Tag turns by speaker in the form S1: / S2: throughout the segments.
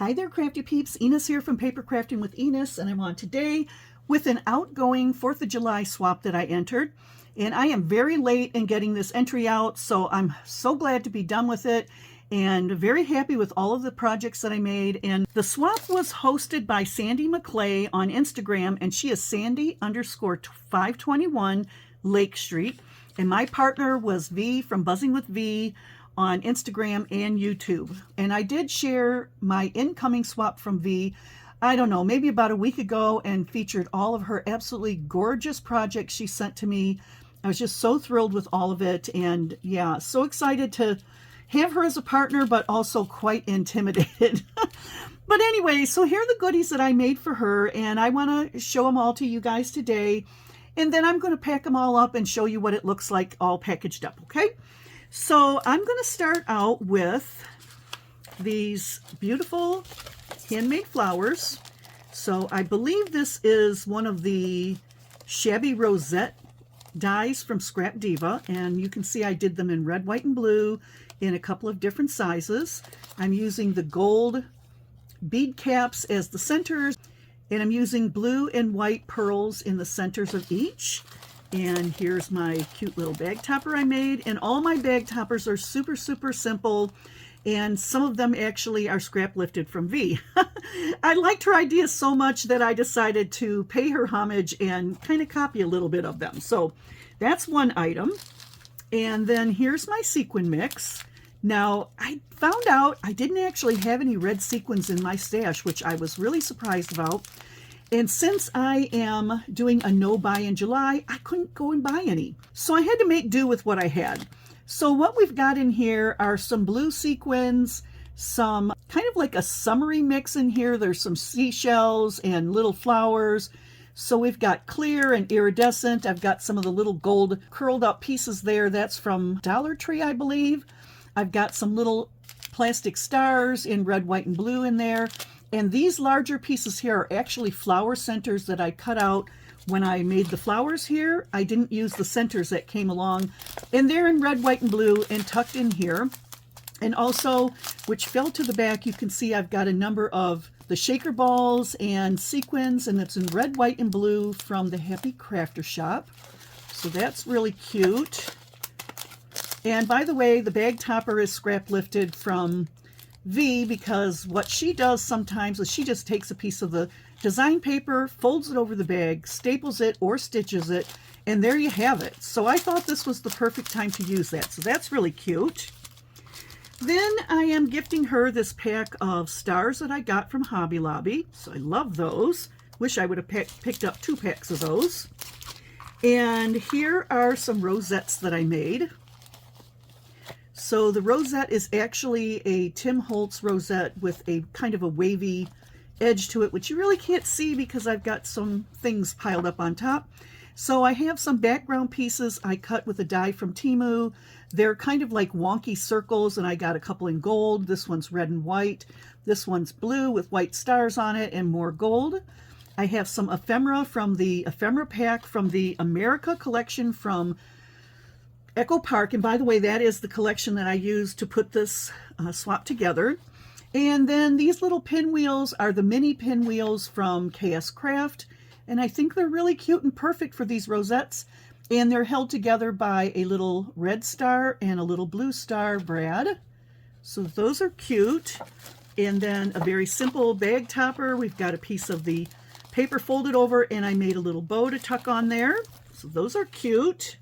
S1: Hi there, Crafty Peeps. Enis here from Papercrafting with Enis, and I'm on today with an outgoing 4th of July swap that I entered. And I am very late in getting this entry out, so I'm so glad to be done with it and very happy with all of the projects that I made. And the swap was hosted by Sandy McClay on Instagram, and she is Sandy_521 Lake Street. And my partner was V from buzzinwithvee on Instagram and YouTube. And I did share my incoming swap from V, I don't know, maybe about a week ago, and featured all of her absolutely gorgeous projects she sent to me. I was just so thrilled with all of it, and yeah, so excited to have her as a partner, but also quite intimidated. But anyway, so here are the goodies that I made for her, and I want to show them all to you guys today. And then I'm going to pack them all up and show you what it looks like all packaged up, okay? So I'm going to start out with these beautiful handmade flowers. So I believe this is one of the shabby rosette dies from Scrap Diva, and you can see I did them in red, white, and blue in a couple of different sizes. I'm using the gold bead caps as the centers, and I'm using blue and white pearls in the centers of each. And here's my cute little bag topper I made. And all my bag toppers are super, super simple. And some of them actually are scrap lifted from V. I liked her ideas so much that I decided to pay her homage and kind of copy a little bit of them. So that's one item. And then here's my sequin mix. Now, I found out I didn't actually have any red sequins in my stash, which I was really surprised about. And since I am doing a no buy in July, I couldn't go and buy any. So I had to make do with what I had. So what we've got in here are some blue sequins, some kind of like a summery mix in here. There's some seashells and little flowers. So we've got clear and iridescent. I've got some of the little gold curled up pieces there. That's from Dollar Tree, I believe. I've got some little plastic stars in red, white, and blue in there. And these larger pieces here are actually flower centers that I cut out when I made the flowers here. I didn't use the centers that came along. And they're in red, white, and blue and tucked in here. And also, which fell to the back, you can see I've got a number of the shaker balls and sequins, and it's in red, white, and blue from the Happy Crafter Shop. So that's really cute. And by the way, the bag topper is scrap lifted from V, because what she does sometimes is she just takes a piece of the design paper, folds it over the bag, staples it or stitches it, and there you have it. So I thought this was the perfect time to use that. So that's really cute. Then I am gifting her this pack of stars that I got from Hobby Lobby. So I love those. Wish I would have picked up 2 packs of those. And here are some rosettes that I made. So the rosette is actually a Tim Holtz rosette with a kind of a wavy edge to it, which you really can't see because I've got some things piled up on top. So I have some background pieces I cut with a die from Temu. They're kind of like wonky circles, and I got a couple in gold. This one's red and white. This one's blue with white stars on it and more gold. I have some ephemera from the ephemera pack from the America collection from Echo Park, and by the way, that is the collection that I used to put this swap together. And then these little pinwheels are the mini pinwheels from KS Craft, and I think they're really cute and perfect for these rosettes. And they're held together by a little red star and a little blue star brad. So those are cute. And then a very simple bag topper. We've got a piece of the paper folded over, and I made a little bow to tuck on there. So those are cute.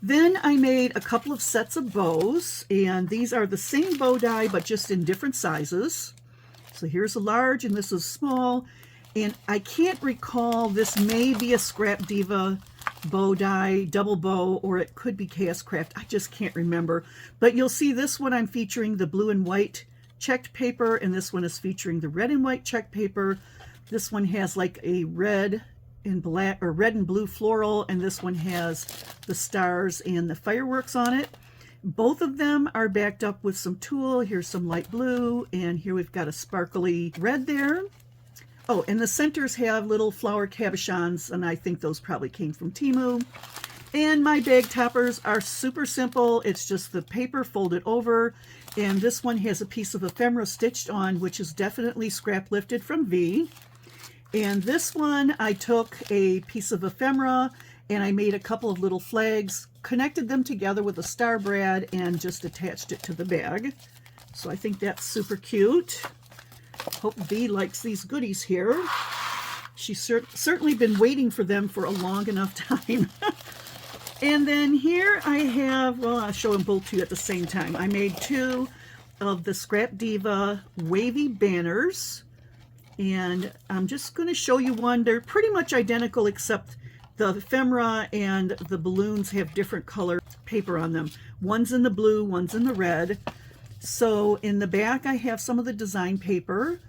S1: Then I made a couple of sets of bows, and these are the same bow die, but just in different sizes. So here's a large, and this is small. And I can't recall, this may be a Scrap Diva bow die, double bow, or it could be KS Craft. I just can't remember. But you'll see this one I'm featuring the blue and white checked paper, and this one is featuring the red and white checked paper. This one has like a red and black or red and blue floral, and this one has the stars and the fireworks on it. Both of them are backed up with some tulle. Here's some light blue, and here we've got a sparkly red there. Oh, and the centers have little flower cabochons, and I think those probably came from Temu. And my bag toppers are super simple. It's just the paper folded over, And this one has a piece of ephemera stitched on, which is definitely scrap lifted from V. And this one, I took a piece of ephemera and I made a couple of little flags, connected them together with a star brad, and just attached it to the bag. So I think that's super cute. Hope V likes these goodies here. She's certainly been waiting for them for a long enough time. And then here I have, well, I'll show them both to you at the same time. I made 2 of the Scrap Diva wavy banners. And I'm just going to show you one. They're pretty much identical, except the ephemera and the balloons have different color paper on them. One's in the blue, one's in the red. So in the back I have some of the design paper.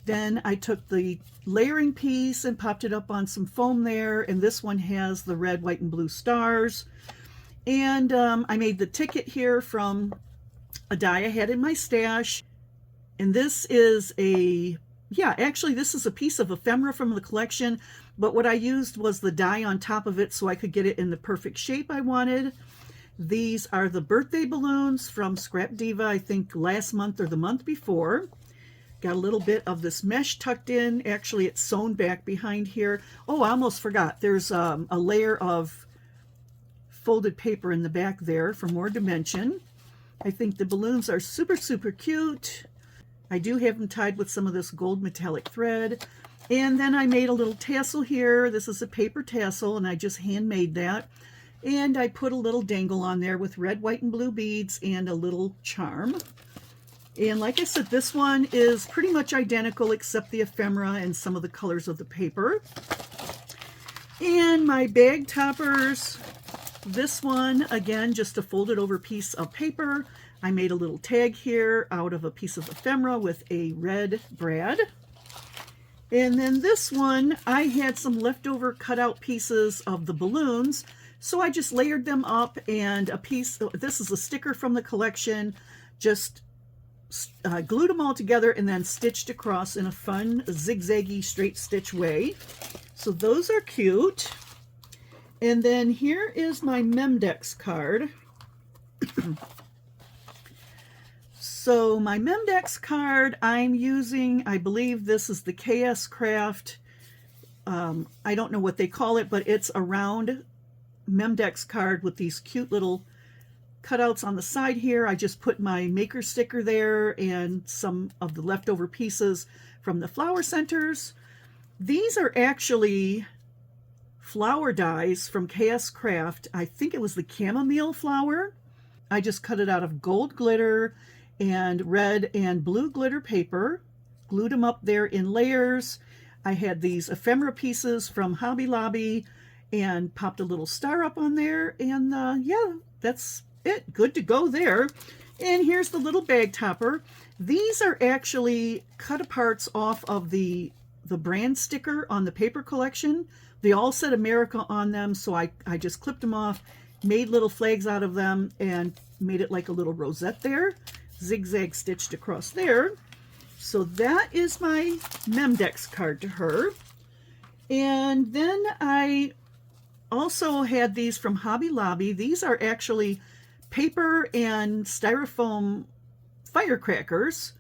S1: Then I took the layering piece and popped it up on some foam there, and this one has the red, white, and blue stars. And I made the ticket here from a die I had in my stash. And this is a, yeah, actually this is a piece of ephemera from the collection, but what I used was the die on top of it so I could get it in the perfect shape I wanted. These are the birthday balloons from Scrap Diva, I think last month or the month before. Got a little bit of this mesh tucked in. Actually, it's sewn back behind here. Oh, I almost forgot. There's a layer of folded paper in the back there for more dimension. I think the balloons are super, super cute. I do have them tied with some of this gold metallic thread. And then I made a little tassel here. This is a paper tassel, and I just handmade that. And I put a little dangle on there with red, white, and blue beads and a little charm. And like I said, this one is pretty much identical except the ephemera and some of the colors of the paper. And my bag toppers, this one, again, just a folded over piece of paper. I made a little tag here out of a piece of ephemera with a red brad. And then this one, I had some leftover cutout pieces of the balloons, so I just layered them up, and a piece, this is a sticker from the collection, just glued them all together and then stitched across in a fun zigzaggy straight stitch way. So those are cute. And then here is my Memdex card. So my Memdex card I'm using, I believe this is the KS Craft. I don't know what they call it, but it's a round Memdex card with these cute little cutouts on the side here. I just put my maker sticker there and some of the leftover pieces from the flower centers. These are actually flower dies from KS Craft. I think it was the chamomile flower. I just cut it out of gold glitter and red and blue glitter paper, glued them up there in layers. I had these ephemera pieces from Hobby Lobby and popped a little star up on there, and yeah, that's it. Good to go there. And here's the little bag topper. These are actually cut aparts off of the brand sticker on the paper collection. They all said America on them, so I just clipped them off, made little flags out of them, and made it like a little rosette there, zigzag stitched across there. So that is my Memdex card to her. And then I also had these from Hobby Lobby. These are actually paper and styrofoam firecrackers.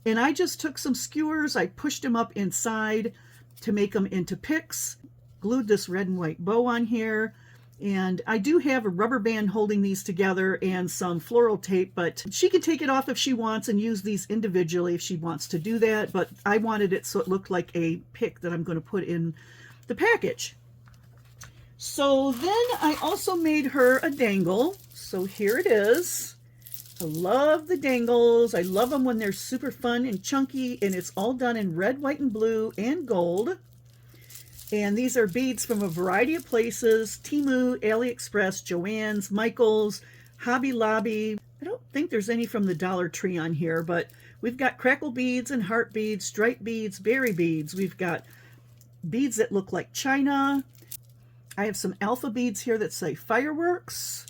S1: And I just took some skewers, I pushed them up inside to make them into picks, glued this red and white bow on here. And I do have a rubber band holding these together and some floral tape, but she can take it off if she wants and use these individually if she wants to do that. But I wanted it so it looked like a pick that I'm going to put in the package. So then I also made her a dangle. So here it is. I love the dangles. I love them when they're super fun and chunky, and it's all done in red, white, and blue and gold. And these are beads from a variety of places: Temu, AliExpress, Joann's, Michael's, Hobby Lobby. I don't think there's any from the Dollar Tree on here, but we've got crackle beads and heart beads, stripe beads, berry beads. We've got beads that look like china. I have some alpha beads here that say fireworks.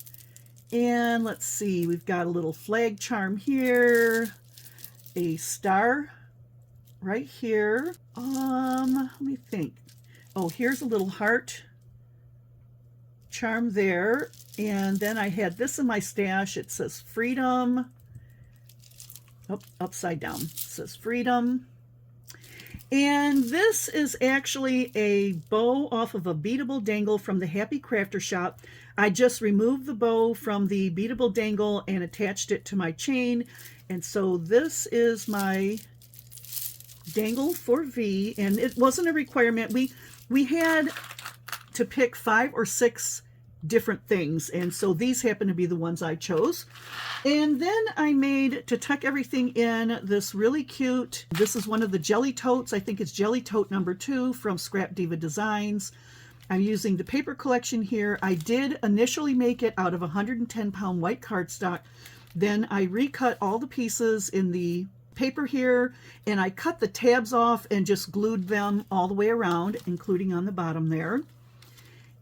S1: And let's see, we've got a little flag charm here, a star right here. Let me think. Oh, here's a little heart charm there. And then I had this in my stash. It says freedom. upside down. It says freedom. And this is actually a bow off of a beadable dangle from the Happy Crafter shop. I just removed the bow from the beadable dangle and attached it to my chain. And so this is my dangle for V, and it wasn't a requirement. We had to pick 5 or 6 different things, and so these happen to be the ones I chose. And then I made, to tuck everything in, this really cute, this is one of the jelly totes. I think it's jelly tote number 2 from Scrap Diva Designs. I'm using the paper collection here. I did initially make it out of 110-pound white cardstock. Then I recut all the pieces in the paper here, and I cut the tabs off and just glued them all the way around, including on the bottom there.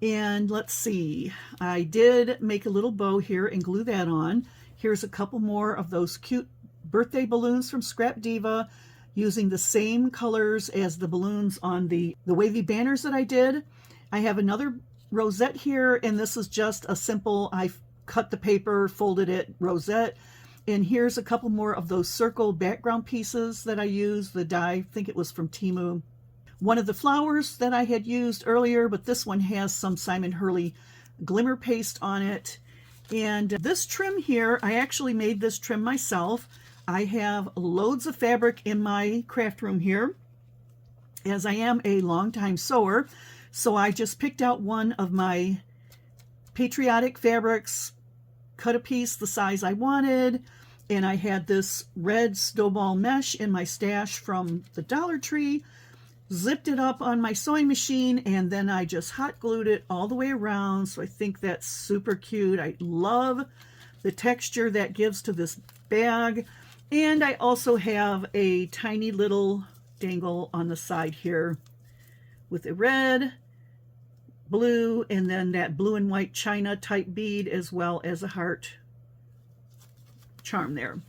S1: And let's see, I did make a little bow here and glue that on. Here's a couple more of those cute birthday balloons from Scrap Diva, using the same colors as the balloons on the wavy banners that I did. I have another rosette here, and this is just a simple, I cut the paper, folded it, rosette. And here's a couple more of those circle background pieces that I used, the die, I think it was from Temu. One of the flowers that I had used earlier, but this one has some Simon Hurley glimmer paste on it. And this trim here, I actually made this trim myself. I have loads of fabric in my craft room here, as I am a longtime sewer. So I just picked out one of my patriotic fabrics, cut a piece the size I wanted, and I had this red snowball mesh in my stash from the Dollar Tree, zipped it up on my sewing machine, and then I just hot glued it all the way around. So I think that's super cute. I love the texture that gives to this bag. And I also have a tiny little dangle on the side here with a red, blue, and then that blue and white china type bead, as well as a heart charm there.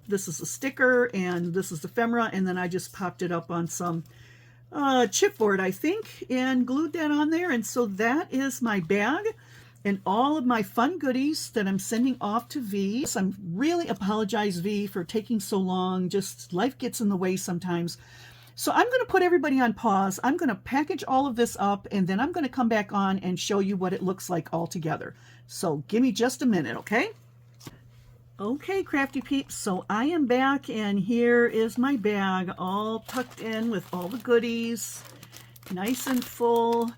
S1: This is a sticker, and this is the ephemera, and then I just popped it up on some chipboard, I think, and glued that on there. And so that is my bag and all of my fun goodies that I'm sending off to V. So I'm really apologize, V, for taking so long. Just life gets in the way sometimes. So I'm going to put everybody on pause. I'm going to package all of this up, and then I'm going to come back on and show you what it looks like all together. So give me just a minute, okay? Okay, Crafty Peeps, so I am back, and here is my bag all tucked in with all the goodies, nice and full.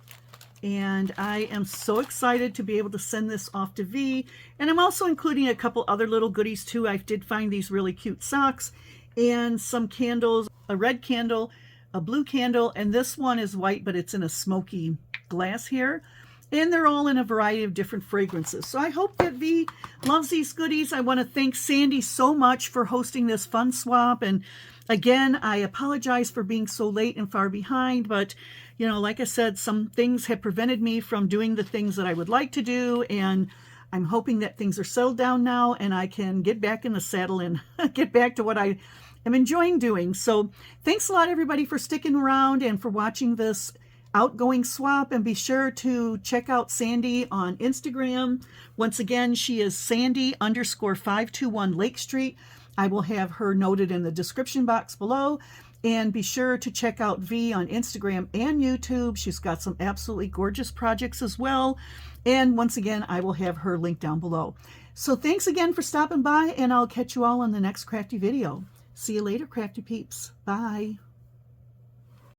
S1: And I am so excited to be able to send this off to V. And I'm also including a couple other little goodies too. I did find these really cute socks and some candles, a red candle, a blue candle, and this one is white, but it's in a smoky glass here. And they're all in a variety of different fragrances. So I hope that V loves these goodies. I want to thank Sandy so much for hosting this fun swap. And again, I apologize for being so late and far behind, but you know, like I said, some things have prevented me from doing the things that I would like to do. And I'm hoping that things are settled down now and I can get back in the saddle and get back to what I am enjoying doing. So thanks a lot, everybody, for sticking around and for watching this outgoing swap, and be sure to check out Sandy on Instagram. Once again, she is Sandy_521 Lake Street. I will have her noted in the description box below. And be sure to check out V on Instagram and YouTube. She's got some absolutely gorgeous projects as well. And once again, I will have her link down below. So thanks again for stopping by, and I'll catch you all on the next crafty video. See you later, Crafty Peeps. Bye.